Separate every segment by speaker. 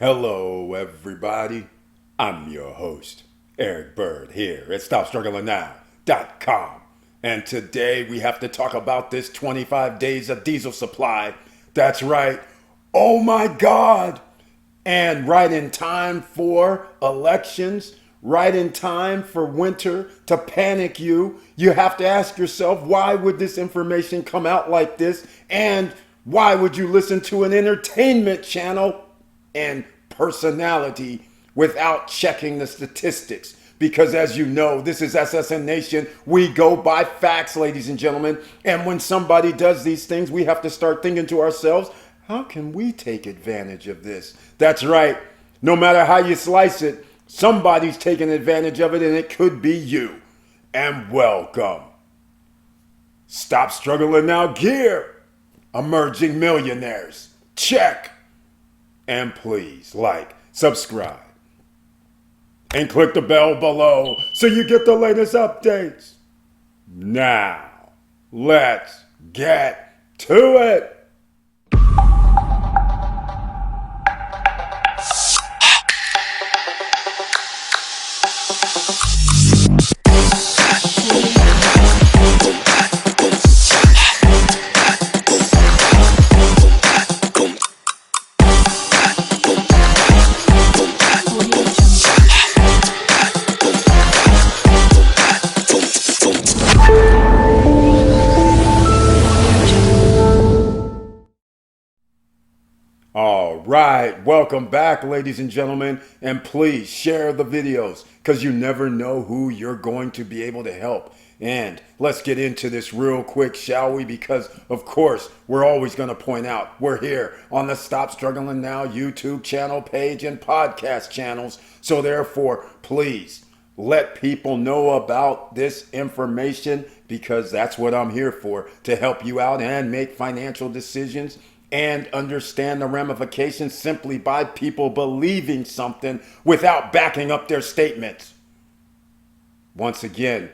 Speaker 1: Hello, everybody. I'm your host, Eric Bird, here at StopStrugglingNow.com. And today we have to talk about this 25 days of diesel supply. That's right. Oh my God. And right in time for elections, right in time for winter to panic you, you have to ask yourself, why would this information come out like this? And why would you listen to an entertainment channel and personality without checking the statistics? Because as you know, this is SSN Nation. We go by facts, ladies and gentlemen. And when somebody does these things, we have to start thinking to ourselves, how can we take advantage of this? That's right. No matter how you slice it, somebody's taking advantage of it, and it could be you. And welcome. Stop Struggling Now gear. Emerging millionaires. Check. And please like, subscribe, and click the bell below so you get the latest updates. Now, let's get to it. All right, welcome back, ladies and gentlemen, and please share the videos because you never know who you're going to be able to help. And let's get into this real quick, shall we? Because, of course, we're always going to point out we're here on the Stop Struggling Now YouTube channel page and podcast channels. So therefore, please let people know about this information because that's what I'm here for, to help you out and make financial decisions and understand the ramifications simply by people believing something without backing up their statements. Once again,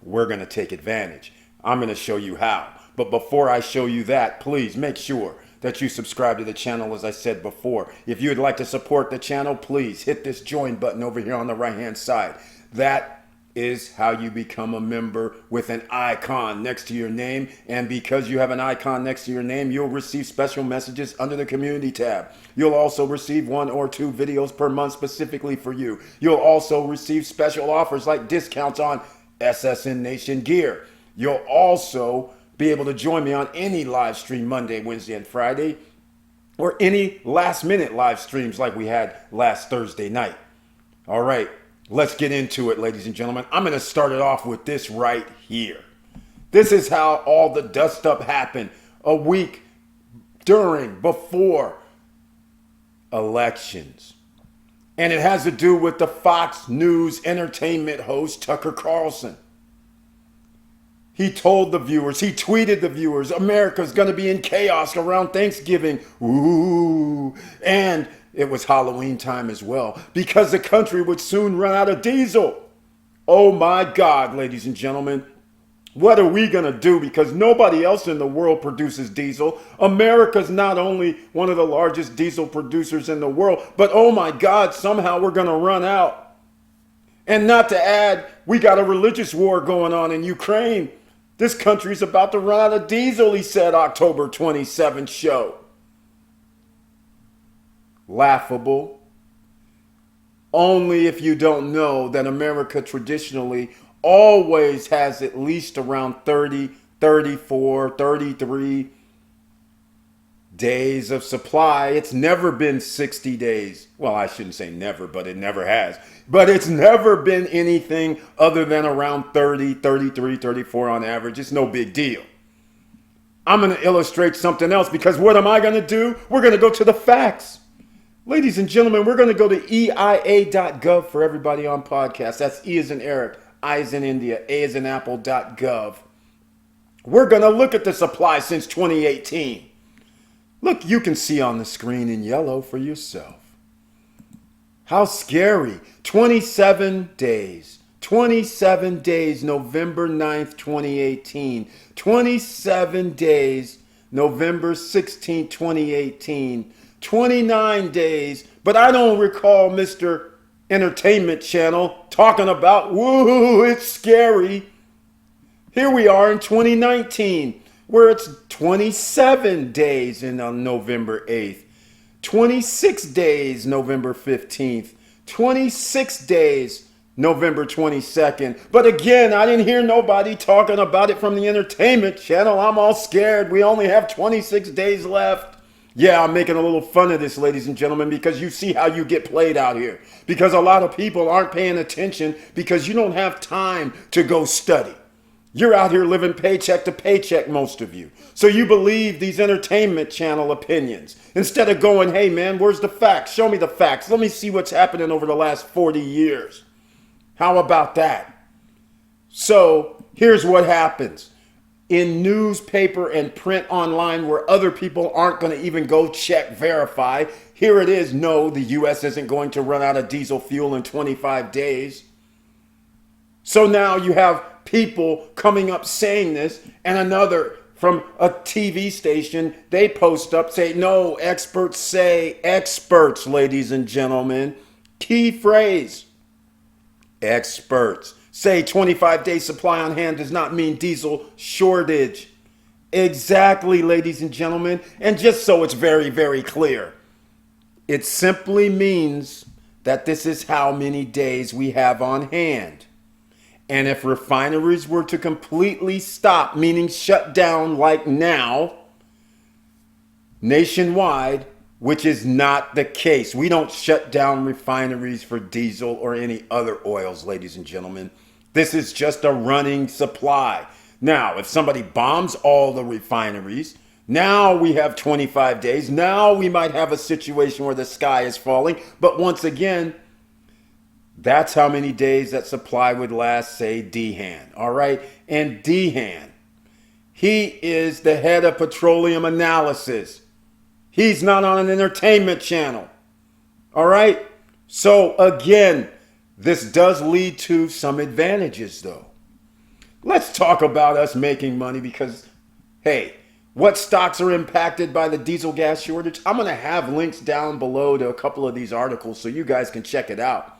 Speaker 1: we're going to take advantage. I'm going to show you how. But before I show you that, please make sure that you subscribe to the channel, as I said before. If you would like to support the channel, please hit this join button over here on the right-hand side. That is how you become a member with an icon next to your name. And because you have an icon next to your name, you'll receive special messages under the community tab. You'll also receive 1 or 2 videos per month specifically for you. You'll also receive special offers like discounts on SSN Nation gear. You'll also be able to join me on any live stream Monday, Wednesday, and Friday, or any last minute live streams like we had last Thursday night. All right. Let's get into it, ladies and gentlemen. I'm going to start it off with this right here. This is how all the dust up happened a week before elections. And it has to do with the Fox News entertainment host, Tucker Carlson. He told the viewers, he tweeted the viewers, America's going to be in chaos around Thanksgiving. Ooh. And it was Halloween time as well because the country would soon run out of diesel. Oh my God, ladies and gentlemen. What are we going to do? Because nobody else in the world produces diesel. America's not only one of the largest diesel producers in the world, but oh my God, somehow we're going to run out. And not to add, we got a religious war going on in Ukraine. This country's about to run out of diesel, he said, October 27th show. Laughable. Only if you don't know that America traditionally always has at least around 30, 34, 33 days of supply. It's never been 60 days. Well, I shouldn't say never, but it never has. But it's never been anything other than around 30, 33, 34 on average. It's no big deal. I'm going to illustrate something else because what am I going to do? We're going to go to the facts. Ladies and gentlemen, we're going to go to EIA.gov for everybody on podcast. That's E as in Eric, I as in India, A as in Apple.gov. We're going to look at the supply since 2018. Look, you can see on the screen in yellow for yourself. How scary. 27 days. 27 days, November 9th, 2018. 27 days, November 16th, 2018. 29 days, but I don't recall Mr. Entertainment Channel talking about, woo, it's scary. Here we are in 2019, where it's 27 days on November 8th, 26 days November 15th, 26 days November 22nd. But again, I didn't hear nobody talking about it from the Entertainment Channel. I'm all scared. We only have 26 days left. Yeah, I'm making a little fun of this, ladies and gentlemen, because you see how you get played out here. Because a lot of people aren't paying attention because you don't have time to go study. You're out here living paycheck to paycheck, most of you. So you believe these Entertainment Channel opinions instead of going, hey man, where's the facts? Show me the facts. Let me see what's happening over the last 40 years. How about that? So here's what happens. In newspaper and print online where other people aren't going to even go check, verify, here it is. No, the U.S. isn't going to run out of diesel fuel in 25 days. So now you have people coming up saying this, and another from a TV station, they post up, say, no, experts say, experts, ladies and gentlemen. Key phrase, experts say 25-day supply on hand does not mean diesel shortage. Exactly, ladies and gentlemen. And just so it's very, very clear, it simply means that this is how many days we have on hand. And if refineries were to completely stop, meaning shut down like now, nationwide, which is not the case. We don't shut down refineries for diesel or any other oils, ladies and gentlemen. This is just a running supply. Now, if somebody bombs all the refineries, now we have 25 days. Now we might have a situation where the sky is falling. But once again, that's how many days that supply would last, say, Dehan. All right? And Dehan, he is the head of petroleum analysis. He's not on an entertainment channel. All right? So again, this does lead to some advantages, though. Let's talk about us making money because, hey, what stocks are impacted by the diesel gas shortage? I'm going to have links down below to a couple of these articles so you guys can check it out.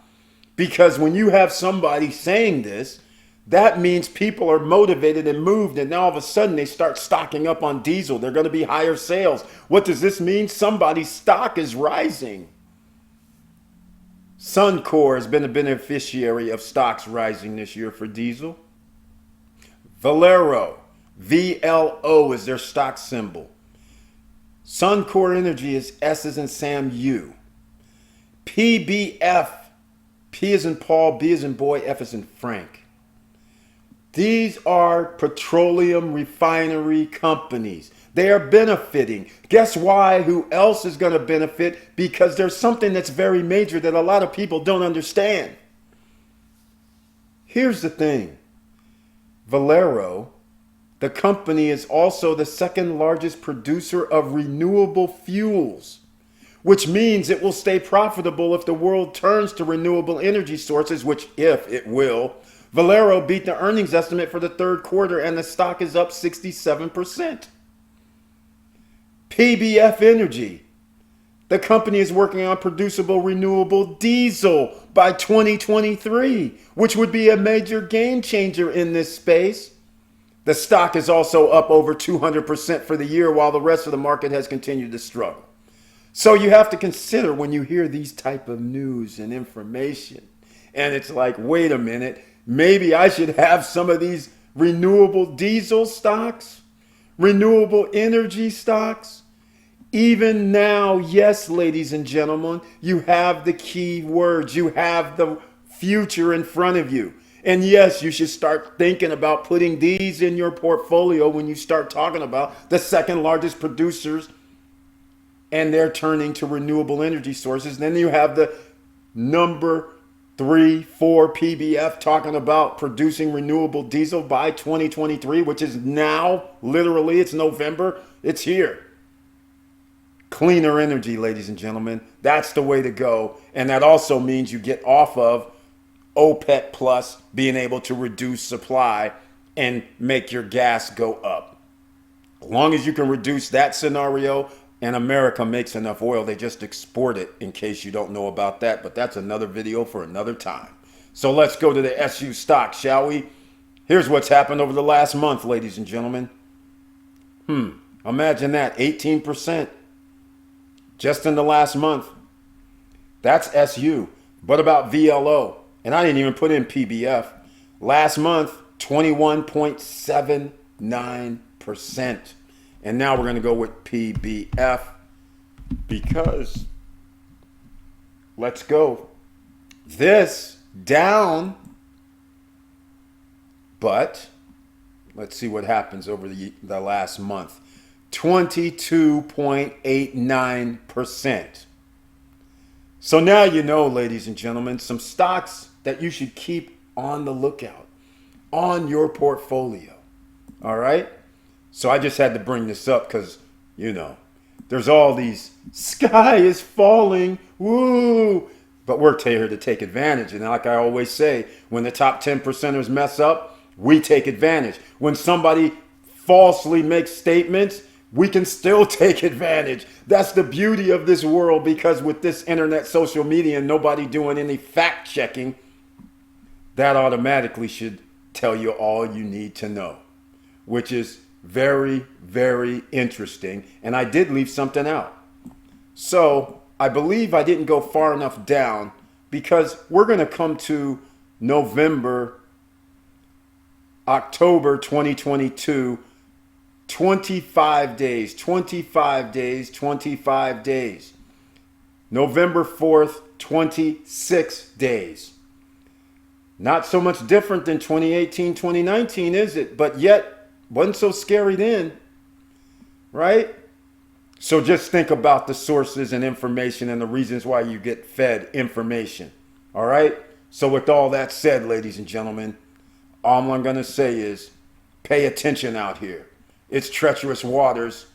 Speaker 1: Because when you have somebody saying this, that means people are motivated and moved, and now all of a sudden they start stocking up on diesel. They're going to be higher sales. What does this mean? Somebody's stock is rising. Suncor has been a beneficiary of stocks rising this year for diesel. Valero, VLO is their stock symbol. Suncor Energy is S as in Sam U. PBF, P as in Paul, B as in boy, F as in Frank. These are petroleum refinery companies. They are benefiting. Guess why? Who else is going to benefit? Because there's something that's very major that a lot of people don't understand. Here's the thing. Valero, the company, is also the second largest producer of renewable fuels, which means it will stay profitable if the world turns to renewable energy sources, which if it will. Valero beat the earnings estimate for the third quarter and the stock is up 67%. PBF Energy. The company is working on producible renewable diesel by 2023, which would be a major game changer in this space. The stock is also up over 200% for the year, while the rest of the market has continued to struggle. So you have to consider when you hear these type of news and information, and it's like, wait a minute, maybe I should have some of these renewable diesel stocks, renewable energy stocks. Even now, yes, ladies and gentlemen, you have the key words. You have the future in front of you. And yes, you should start thinking about putting these in your portfolio when you start talking about the second largest producers and they're turning to renewable energy sources. Then you have the number 3, 4 PBF talking about producing renewable diesel by 2023, which is now, literally, it's November, it's here. Cleaner energy, ladies and gentlemen, that's the way to go. And that also means you get off of OPEC plus being able to reduce supply and make your gas go up. As long as you can reduce that scenario, And America makes enough oil, they just export it, in case you don't know about that. But that's another video for another time. So let's go to the SU stock, shall we? Here's what's happened over the last month, ladies and gentlemen. Imagine that, 18% just in the last month. That's SU. What about VLO? And I didn't even put in PBF. Last month, 21.79%. And now we're going to go with PBF because, let's go. This down, but let's see what happens over the last month. 22.89%. So now you know, ladies and gentlemen, some stocks that you should keep on the lookout on your portfolio. All right? So I just had to bring this up because, you know, there's all these sky is falling, woo. But we're here to take advantage. And like I always say, when the top 10%ers mess up, we take advantage. When somebody falsely makes statements, we can still take advantage. That's the beauty of this world, because with this internet, social media, and nobody doing any fact checking, that automatically should tell you all you need to know, which is very, very interesting. And I did leave something out. So I believe I didn't go far enough down, because we're going to come to October 2022, 25 days, 25 days, 25 days. November 4th, 26 days. Not so much different than 2018, 2019, is it? But yet, wasn't so scary then, right? So just think about the sources and information and the reasons why you get fed information, all right? So with all that said, ladies and gentlemen, all I'm going to say is pay attention out here. It's treacherous waters.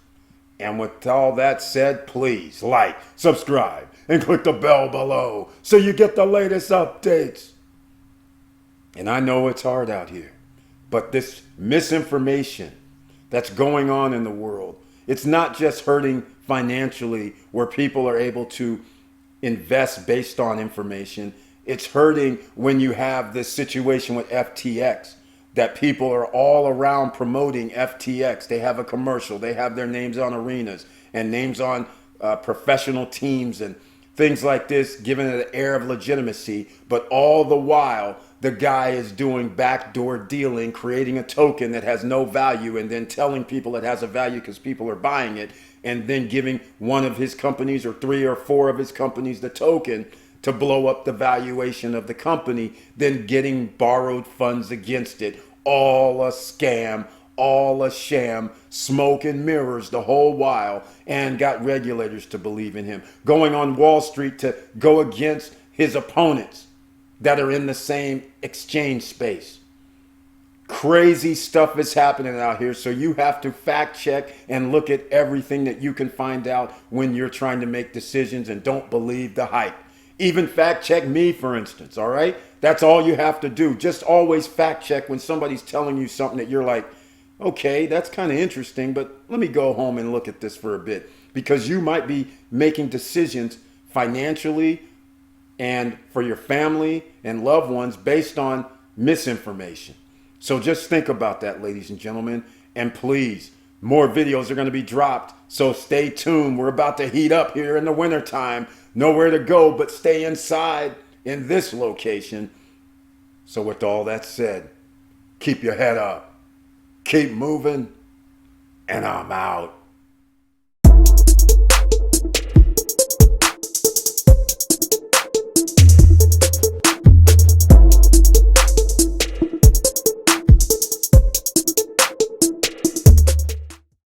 Speaker 1: And with all that said, please like, subscribe, and click the bell below so you get the latest updates. And I know it's hard out here, but this misinformation that's going on in the world, it's not just hurting financially where people are able to invest based on information. It's hurting when you have this situation with FTX, that people are all around promoting FTX. They have a commercial. They have their names on arenas and names on professional teams and things like this, giving it an air of legitimacy. But all the while, the guy is doing backdoor dealing, creating a token that has no value, and then telling people it has a value because people are buying it, and then giving one of his companies or 3 or 4 of his companies the token to blow up the valuation of the company, then getting borrowed funds against it. All a scam, all a sham, smoke and mirrors the whole while, and got regulators to believe in him. Going on Wall Street to go against his opponents that are in the same exchange space. Crazy stuff is happening out here, so you have to fact check and look at everything that you can find out when you're trying to make decisions, and don't believe the hype. Even fact check me, for instance, all right? That's all you have to do. Just always fact check when somebody's telling you something that you're like, okay, that's kind of interesting, but let me go home and look at this for a bit. Because you might be making decisions financially and for your family and loved ones based on misinformation. So just think about that, ladies and gentlemen. And please, more videos are going to be dropped, so stay tuned. We're about to heat up here in the wintertime. Nowhere to go but stay inside in this location. So with all that said, keep your head up, keep moving, and I'm out.